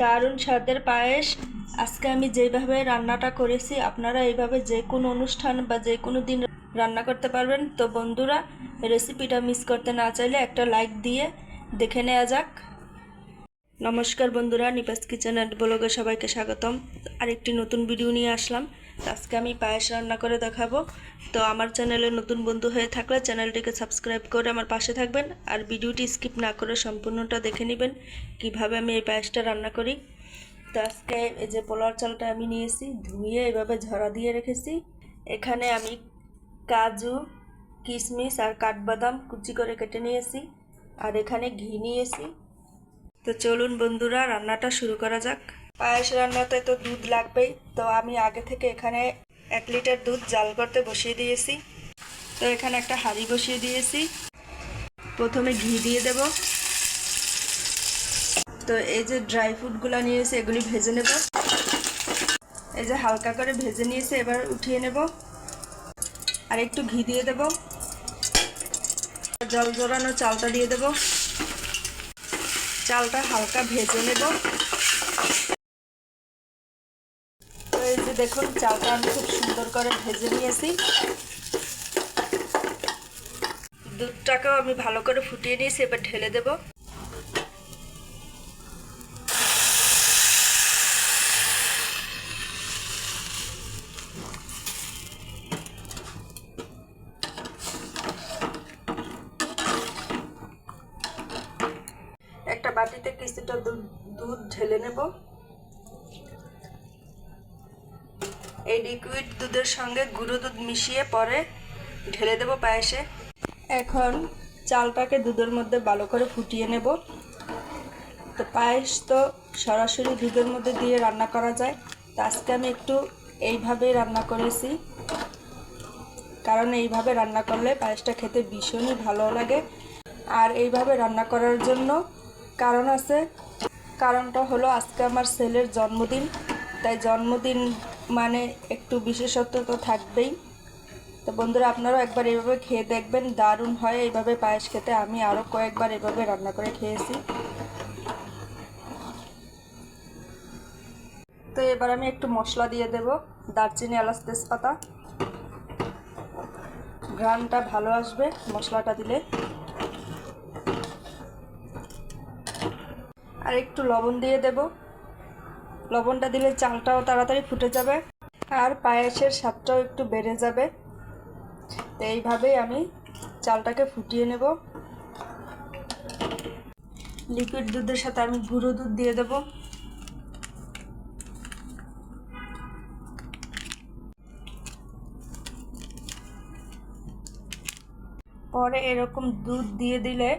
দারুণ স্বাদের পায়েস। আজকে আমি যেভাবে রান্নাটা করেছি আপনারা এইভাবে যে কোনো অনুষ্ঠান বা যে কোনো দিন রান্না করতে পারবেন। তো বন্ধুরা, রেসিপিটা মিস করতে না চাইলে একটা লাইক দিয়ে দেখে নেওয়া যাক। নমস্কার বন্ধুরা, নিপাস কিচেন অ্যান্ড ব্লগে সবাইকে স্বাগতম। আরেকটি নতুন ভিডিও নিয়ে আসলাম। আজকে আমি পায়েস রান্না করে দেখাবো। তো আমার চ্যানেলে নতুন বন্ধু হয়ে থাকলে চ্যানেলটিকে সাবস্ক্রাইব করে আমার পাশে থাকবেন, আর ভিডিওটি স্কিপ না করে সম্পূর্ণটা দেখে নেবেন কিভাবে আমি এই পায়েসটা রান্না করি। তো আজকে এই যে পোলার চালটা আমি নিয়েছি, ধুয়ে এভাবে ঝরা দিয়ে রেখেছি। এখানে আমি কাজু, কিশমিশ আর কাঠবাদাম কুচি করে কেটে নিয়েছি, আর এখানে ঘি নিয়েছি। তো চলুন বন্ধুরা, রান্নাটা শুরু করা যাক। পায়েস রান্নাতে তো দুধ লাগবেই, তো আমি আগে থেকে এখানে 1 লিটার দুধ জাল করতে বসিয়ে দিয়েছি। তো এখানে একটা হাঁড়ি বসিয়ে দিয়েছি। প্রথমে ঘি দিয়ে দেব। তো এই যে ড্রাই ফ্রুটগুলো নিয়েছি, এগুলি ভেজে নেব। এই যে হালকা করে ভেজে নিয়েছি, এবার উঠিয়ে নেব। আর একটু ঘি দিয়ে দেব। জল জড়ানো চালটা দিয়ে দেব। চালটা হালকা ভেজে নেব। তো এই যে দেখুন, চালটা আমি খুব সুন্দর করে ভেজে নিয়েছি। দুধটাকেও আমি ভালো করে ফুটিয়ে নিয়েছি, এবার ঢেলে দেব। একটা বাটিতে কিছুটা দুধ ঢেলে নেব। এই লিকুইড দুধের সঙ্গে গুঁড়ো দুধ মিশিয়ে পরে ঢেলে দেব পায়েসে। এখন চালটাকে দুধের মধ্যে ভালো করে ফুটিয়ে নেব। তো পায়েস তো সরাসরি দুধের মধ্যে দিয়ে রান্না করা যায়, তো আজকে আমি একটু এইভাবেই রান্না করেছি, কারণ এইভাবে রান্না করলে পায়েসটা খেতে ভীষণই ভালো লাগে। আর এইভাবে রান্না করার জন্য কারণ আছে। কারণটা হলো আজকে আমার ছেলের জন্মদিন, তাই জন্মদিন মানে একটু বিশেষত্ব তো থাকবেই। তো বন্ধুরা, আপনারাও একবার এইভাবে খেয়ে দেখবেন, দারুণ হয় এইভাবে পায়েস খেতে। আমি আরও কয়েকবার এভাবে রান্না করে খেয়েছি। তো এবার আমি একটু মশলা দিয়ে দেব, দারচিনি, এলাচ, তেজপাতা। ঘ্রাণটা ভালো আসবে মশলাটা দিলে। আর একটু লবণ দিয়ে দেব। লবণটা দিলে চালটাও তাড়াতাড়ি ফুটে যাবে, আর পায়েসের স্বাদটাও একটু বেড়ে যাবে। তো এইভাবেই আমি চালটাকে ফুটিয়ে নেব। লিকুইড দুধের সাথে আমি গুঁড়ো দুধ দিয়ে দেব। পরে এরকম দুধ দিয়ে দিলে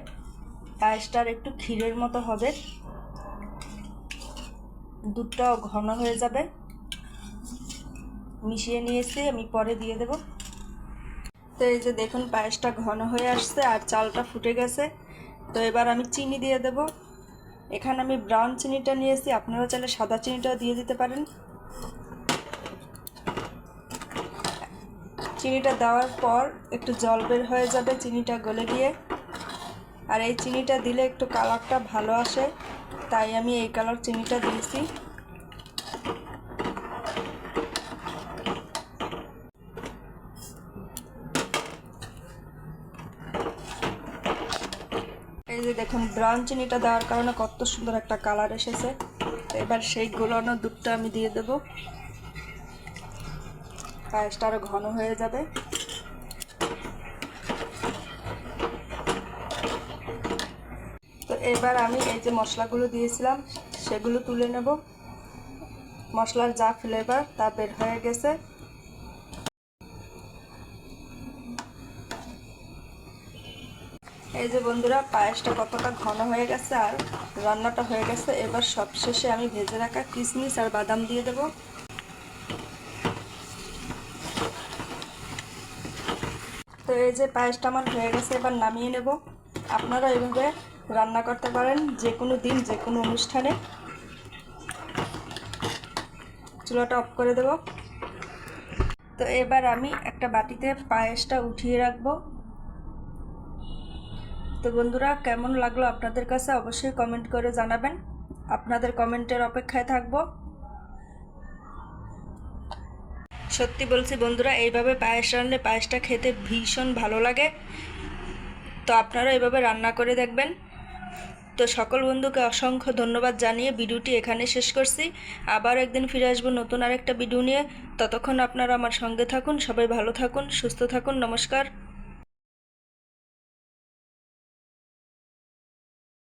পায়েসটার একটু ক্ষীরের মতো হবে, দুধটাও ঘন হয়ে যাবে। মিশিয়ে নিয়েছি, আমি পরে দিয়ে দেব। তো এই যে দেখুন, পায়েসটা ঘন হয়ে আসছে আর চালটা ফুটে গেছে। তো এবার আমি চিনি দিয়ে দেব। এখানে আমি ব্রাউন চিনিটা নিয়েছি, আপনারা চাইলে সাদা চিনিটাও দিয়ে দিতে পারেন। চিনিটা দেওয়ার পর একটু জল বের হয়ে যাবে, চিনিটা গলে গিয়ে। আর এই চিনিটা দিলে একটু কালারটা ভালো আসে, তাই আমি এই কালার চিনিটা দিয়েছি। এই যে দেখুন, ব্রাউন চিনিটা দেওয়ার কারণে কত সুন্দর একটা কালার এসেছে। তো এবার সেই গোলানো দুধটা আমি দিয়ে দেব। পায়েসটা আরও ঘন হয়ে যাবে। তো এবার আমি এই যে মশলাগুলো দিয়েছিলাম সেগুলো তুলে নেব। মশলার যা ফ্লেভার তা বের হয়ে গেছে। এই যে বন্ধুরা, পায়েসটা কতটা ঘন হয়ে গেছে আর রান্নাটা হয়ে গেছে। এবার সবশেষে আমি ভেজে রাখা কিশমিশ আর বাদাম দিয়ে দেব। তো এই যে পায়েসটা আমার হয়ে গেছে, এবার নামিয়ে নেব। আপনারা এইভাবে রান্না করতে পারেন যে কোনো দিন, যে কোনো অনুষ্ঠানে। চুলাটা অফ করে দেব। তো এবার আমি একটা বাটিতে পায়েসটা উঠিয়ে রাখবো। তো বন্ধুরা, কেমন লাগলো আপনাদের কাছে অবশ্যই কমেন্ট করে জানাবেন। আপনাদের কমেন্টের অপেক্ষায় থাকব। সত্যি বলছি বন্ধুরা, এইভাবে পায়েস রান্নলে পায়েসটা খেতে ভীষণ ভালো লাগে। তো আপনারা এইভাবে রান্না করে দেখবেন। তো সকল বন্ধুকে অসংখ্য ধন্যবাদ জানিয়ে ভিডিওটি এখানে শেষ করছি। আবার একদিন ফিরে আসবো নতুন আরেকটা ভিডিও নিয়ে। ততক্ষণ আপনারা আমার সঙ্গে থাকুন। সবাই ভালো থাকুন, সুস্থ থাকুন। নমস্কার।